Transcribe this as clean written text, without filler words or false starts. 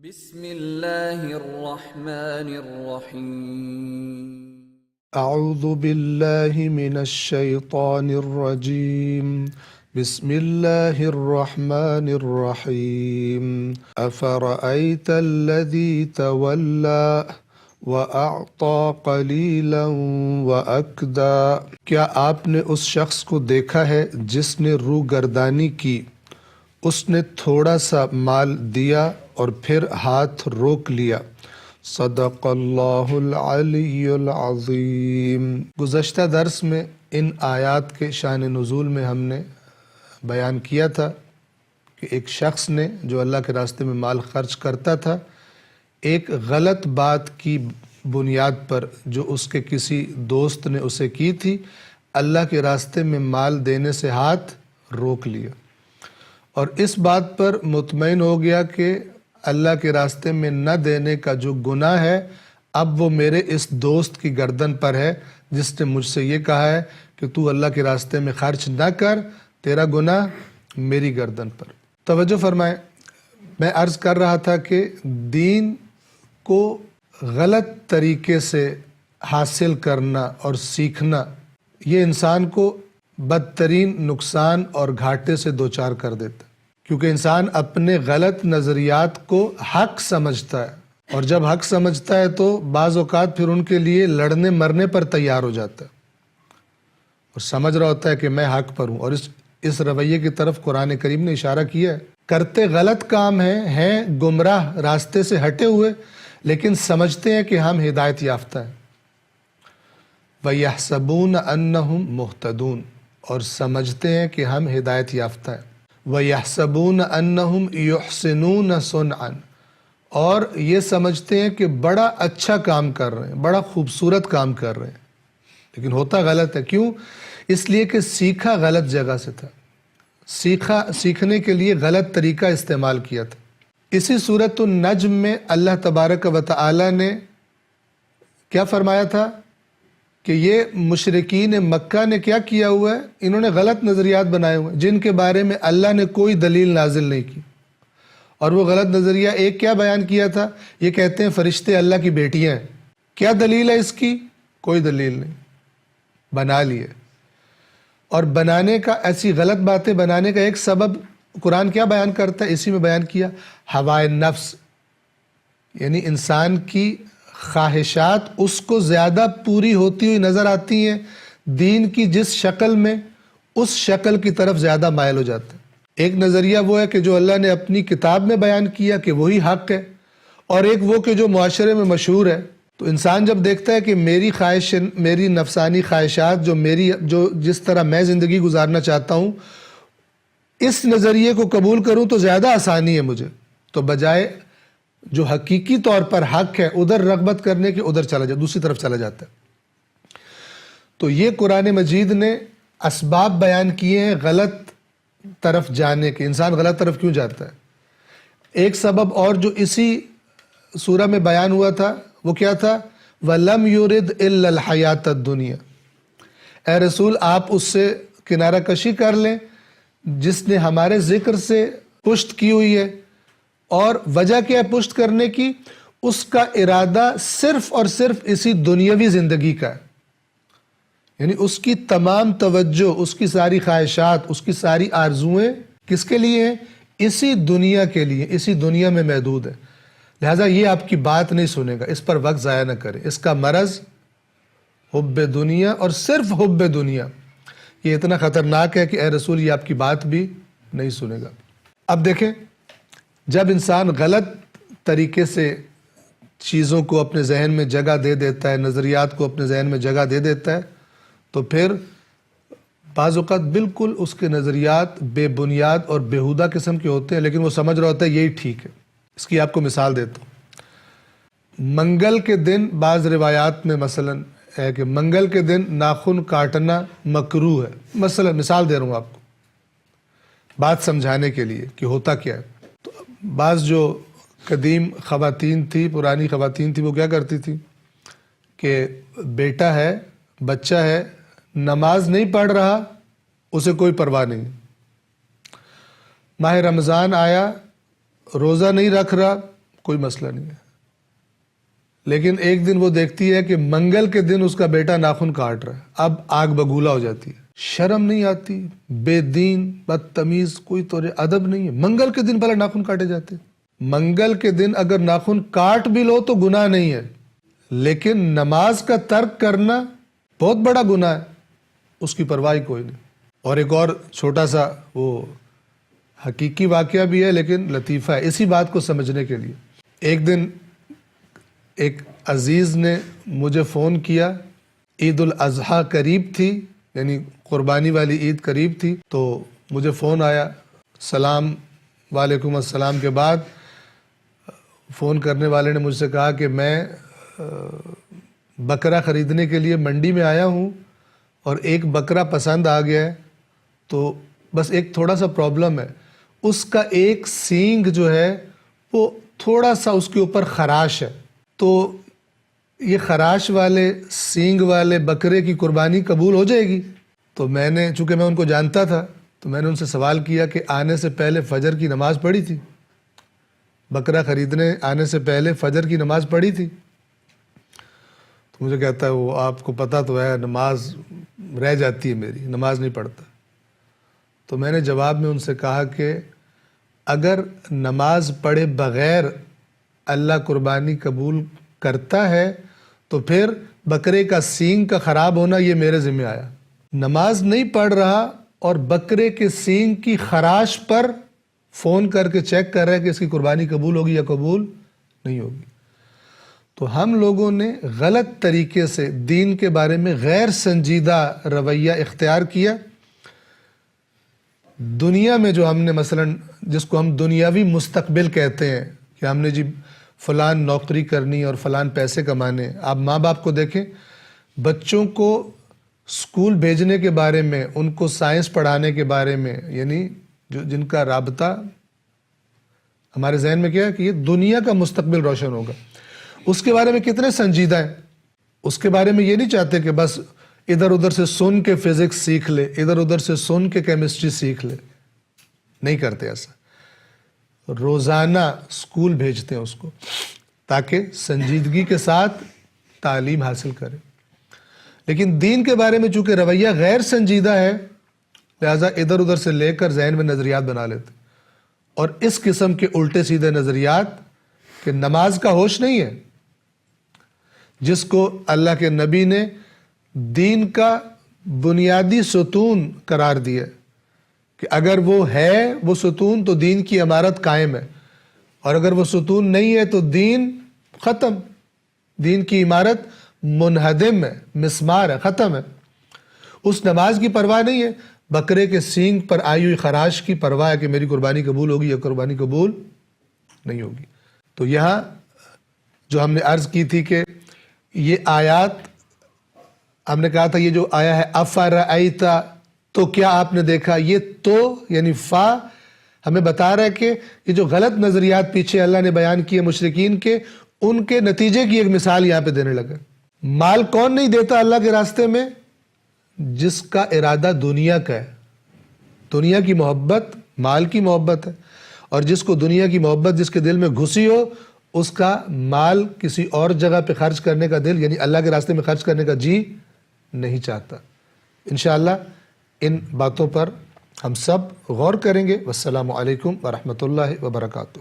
بسم اللہ الرحمن الرحیم اعوذ باللہ من الشیطان الرجیم بسم اللہ الرحمن الرحیم افرأیت الذی تولی وَأَعْطَى قَلِيلًا وَأَكْدَى کیا آپ نے اس شخص کو دیکھا ہے جس نے روگردانی کی، اس نے تھوڑا سا مال دیا اور پھر ہاتھ روک لیا۔ صدق اللہ العلی العظیم۔ گزشتہ درس میں ان آیات کے شان نزول میں ہم نے بیان کیا تھا کہ ایک شخص نے جو اللہ کے راستے میں مال خرچ کرتا تھا، ایک غلط بات کی بنیاد پر جو اس کے کسی دوست نے اسے کی تھی، اللہ کے راستے میں مال دینے سے ہاتھ روک لیا، اور اس بات پر مطمئن ہو گیا کہ اللہ کے راستے میں نہ دینے کا جو گناہ ہے اب وہ میرے اس دوست کی گردن پر ہے جس نے مجھ سے یہ کہا ہے کہ تو اللہ کے راستے میں خرچ نہ کر، تیرا گناہ میری گردن پر۔ توجہ فرمائیں، میں عرض کر رہا تھا کہ دین کو غلط طریقے سے حاصل کرنا اور سیکھنا یہ انسان کو بدترین نقصان اور گھاٹے سے دوچار کر دیتا ہے، کیونکہ انسان اپنے غلط نظریات کو حق سمجھتا ہے، اور جب حق سمجھتا ہے تو بعض اوقات پھر ان کے لیے لڑنے مرنے پر تیار ہو جاتا ہے، اور سمجھ رہا ہوتا ہے کہ میں حق پر ہوں۔ اور اس رویے کی طرف قرآن کریم نے اشارہ کیا ہے۔ کرتے غلط کام ہیں گمراہ راستے سے ہٹے ہوئے، لیکن سمجھتے ہیں کہ ہم ہدایت یافتہ ہیں۔ وَيَحْسَبُونَ أَنَّهُمْ مُهْتَدُونَ، اور سمجھتے ہیں کہ ہم ہدایت یافتہ ہیں۔ وَيَحْسَبُونَ أَنَّهُمْ يُحْسِنُونَ صُنْعًا، اور یہ سمجھتے ہیں کہ بڑا اچھا کام کر رہے ہیں، بڑا خوبصورت کام کر رہے ہیں، لیکن ہوتا غلط ہے۔ کیوں؟ اس لیے کہ سیکھا غلط جگہ سے تھا، سیکھنے کے لیے غلط طریقہ استعمال کیا تھا۔ اسی سورۃ النجم میں اللہ تبارک و تعالی نے کیا فرمایا تھا کہ یہ مشرکین مکہ نے کیا کیا ہوا ہے، انہوں نے غلط نظریات بنائے ہوئے ہیں جن کے بارے میں اللہ نے کوئی دلیل نازل نہیں کی، اور وہ غلط نظریہ ایک کیا بیان کیا تھا، یہ کہتے ہیں فرشتے اللہ کی بیٹیاں ہیں۔ کیا دلیل ہے اس کی؟ کوئی دلیل نہیں، بنا لیے۔ اور بنانے کا، ایسی غلط باتیں بنانے کا ایک سبب قرآن کیا بیان کرتا ہے؟ اسی میں بیان کیا، ہوائے نفس، یعنی انسان کی خواہشات اس کو زیادہ پوری ہوتی ہوئی نظر آتی ہیں، دین کی جس شکل میں، اس شکل کی طرف زیادہ مائل ہو جاتا ہے۔ ایک نظریہ وہ ہے کہ جو اللہ نے اپنی کتاب میں بیان کیا کہ وہی حق ہے، اور ایک وہ کہ جو معاشرے میں مشہور ہے۔ تو انسان جب دیکھتا ہے کہ میری خواہش، میری نفسانی خواہشات جو جس طرح میں زندگی گزارنا چاہتا ہوں، اس نظریے کو قبول کروں تو زیادہ آسانی ہے مجھے، تو بجائے جو حقیقی طور پر حق ہے ادھر رغبت کرنے کے ادھر چلا جاتا، دوسری طرف چلا جاتا ہے۔ تو یہ قرآن مجید نے اسباب بیان کیے ہیں غلط طرف جانے کے، انسان غلط طرف کیوں جاتا ہے۔ ایک سبب اور جو اسی سورہ میں بیان ہوا تھا وہ کیا تھا، وَلَمْ يُرِدْ إِلَّا الْحَيَاةَ الدُّنْيَا، اے رسول آپ اس سے کنارہ کشی کر لیں جس نے ہمارے ذکر سے پشت کی ہوئی ہے۔ اور وجہ کیا ہے پشت کرنے کی؟ اس کا ارادہ صرف اور صرف اسی دنیاوی زندگی کا ہے، یعنی اس کی تمام توجہ، اس کی ساری خواہشات، اس کی ساری آرزوئیں کس کے لیے ہیں؟ اسی دنیا کے لیے، اسی دنیا میں محدود ہے۔ لہٰذا یہ آپ کی بات نہیں سنے گا، اس پر وقت ضائع نہ کریں۔ اس کا مرض حب دنیا، اور صرف حب دنیا، یہ اتنا خطرناک ہے کہ اے رسول یہ آپ کی بات بھی نہیں سنے گا۔ اب دیکھیں، جب انسان غلط طریقے سے چیزوں کو اپنے ذہن میں جگہ دے دیتا ہے، نظریات کو اپنے ذہن میں جگہ دے دیتا ہے، تو پھر بعض اوقات بالکل اس کے نظریات بے بنیاد اور بیہودہ قسم کے ہوتے ہیں، لیکن وہ سمجھ رہا ہوتا ہے یہی ٹھیک ہے۔ اس کی آپ کو مثال دیتا ہوں۔ منگل کے دن بعض روایات میں مثلا ہے کہ منگل کے دن ناخن کاٹنا مکروہ ہے، مثال دے رہا ہوں آپ کو بات سمجھانے کے لیے کہ ہوتا کیا ہے۔ تو بعض جو قدیم خواتین تھی، پرانی خواتین تھی، وہ کیا کرتی تھی کہ بیٹا ہے، بچہ ہے، نماز نہیں پڑھ رہا، اسے کوئی پرواہ نہیں، ماہ رمضان آیا، روزہ نہیں رکھ رہا، کوئی مسئلہ نہیں ہے. لیکن ایک دن وہ دیکھتی ہے کہ منگل کے دن اس کا بیٹا ناخن کاٹ رہا ہے, اب آگ بگولا ہو جاتی ہے. شرم نہیں آتی, بے دین, بدتمیز, کوئی طور ادب نہیں ہے. منگل کے دن بھلا ناخن کاٹے جاتے. منگل کے دن اگر ناخن کاٹ بھی لو تو گناہ نہیں ہے, لیکن نماز کا ترک کرنا بہت بڑا گناہ ہے, اس کی پرواہ کوئی نہیں. اور ایک اور چھوٹا سا وہ حقیقی واقعہ بھی ہے لیکن لطیفہ ہے اسی بات کو سمجھنے کے لیے. ایک دن ایک عزیز نے مجھے فون کیا, عید الاضحیٰ قریب تھی, یعنی قربانی والی عید قریب تھی, تو مجھے فون آیا. سلام وعلیکم السلام کے بعد فون کرنے والے نے مجھ سے کہا کہ میں بکرا خریدنے کے لیے منڈی میں آیا ہوں اور ایک بکرا پسند آ گیا ہے, تو بس ایک تھوڑا سا پرابلم ہے, اس کا ایک سینگ جو ہے وہ تھوڑا سا اس کے اوپر خراش ہے, تو یہ خراش والے سینگ والے بکرے کی قربانی قبول ہو جائے گی؟ تو میں نے, چونکہ میں ان کو جانتا تھا, تو میں نے ان سے سوال کیا کہ آنے سے پہلے فجر کی نماز پڑھی تھی؟ بکرا خریدنے آنے سے پہلے فجر کی نماز پڑھی تھی؟ تو مجھے کہتا ہے وہ آپ کو پتہ تو ہے نماز رہ جاتی ہے میری, نماز نہیں پڑھتا. تو میں نے جواب میں ان سے کہا کہ اگر نماز پڑھے بغیر اللہ قربانی قبول کرتا ہے تو پھر بکرے کا سینگ کا خراب ہونا یہ میرے ذمہ آیا. نماز نہیں پڑھ رہا اور بکرے کے سینگ کی خراش پر فون کر کے چیک کر رہا ہے کہ اس کی قربانی قبول ہوگی یا قبول نہیں ہوگی. تو ہم لوگوں نے غلط طریقے سے دین کے بارے میں غیر سنجیدہ رویہ اختیار کیا. دنیا میں جو ہم نے مثلا جس کو ہم دنیاوی مستقبل کہتے ہیں کہ ہم نے جی فلان نوکری کرنی اور فلان پیسے کمانے. آپ ماں باپ کو دیکھیں, بچوں کو اسکول بھیجنے کے بارے میں, ان کو سائنس پڑھانے کے بارے میں, یعنی جن کا رابطہ ہمارے ذہن میں کیا ہے کہ یہ دنیا کا مستقبل روشن ہوگا, اس کے بارے میں کتنے سنجیدہ ہیں. اس کے بارے میں یہ نہیں چاہتے کہ بس ادھر ادھر سے سن کے فزکس سیکھ لے, ادھر ادھر سے سن کے کیمسٹری سیکھ لے. نہیں کرتے ایسا, روزانہ اسکول بھیجتے ہیں اس کو تاکہ سنجیدگی کے ساتھ تعلیم حاصل کرے. لیکن دین کے بارے میں چونکہ رویہ غیر سنجیدہ ہے, لہٰذا ادھر ادھر سے لے کر ذہن میں نظریات بنا لیتے. اور اس قسم کے الٹے سیدھے نظریات کہ نماز کا ہوش نہیں ہے, جس کو اللہ کے نبی نے دین کا بنیادی ستون قرار دیا کہ اگر وہ ہے وہ ستون تو دین کی عمارت قائم ہے, اور اگر وہ ستون نہیں ہے تو دین ختم, دین کی عمارت منہدم ہے, مسمار ہے, ختم ہے. اس نماز کی پرواہ نہیں ہے, بکرے کے سینگ پر آئی ہوئی خراش کی پرواہ ہے کہ میری قربانی قبول ہوگی یا قربانی قبول نہیں ہوگی. تو یہاں جو ہم نے عرض کی تھی کہ یہ آیات, ہم نے کہا تھا یہ جو آیا ہے افرأیتا, تو کیا آپ نے دیکھا, یہ تو یعنی فا ہمیں بتا رہا ہے کہ یہ جو غلط نظریات پیچھے اللہ نے بیان کیے مشرکین کے, ان کے نتیجے کی ایک مثال یہاں پہ دینے لگا. مال کون نہیں دیتا اللہ کے راستے میں؟ جس کا ارادہ دنیا کا ہے, دنیا کی محبت مال کی محبت ہے, اور جس کو دنیا کی محبت جس کے دل میں گھسی ہو, اس کا مال کسی اور جگہ پہ خرچ کرنے کا دل, یعنی اللہ کے راستے میں خرچ کرنے کا جی نہیں چاہتا. انشاءاللہ ان باتوں پر ہم سب غور کریں گے. والسلام علیکم ورحمۃ اللہ وبرکاتہ.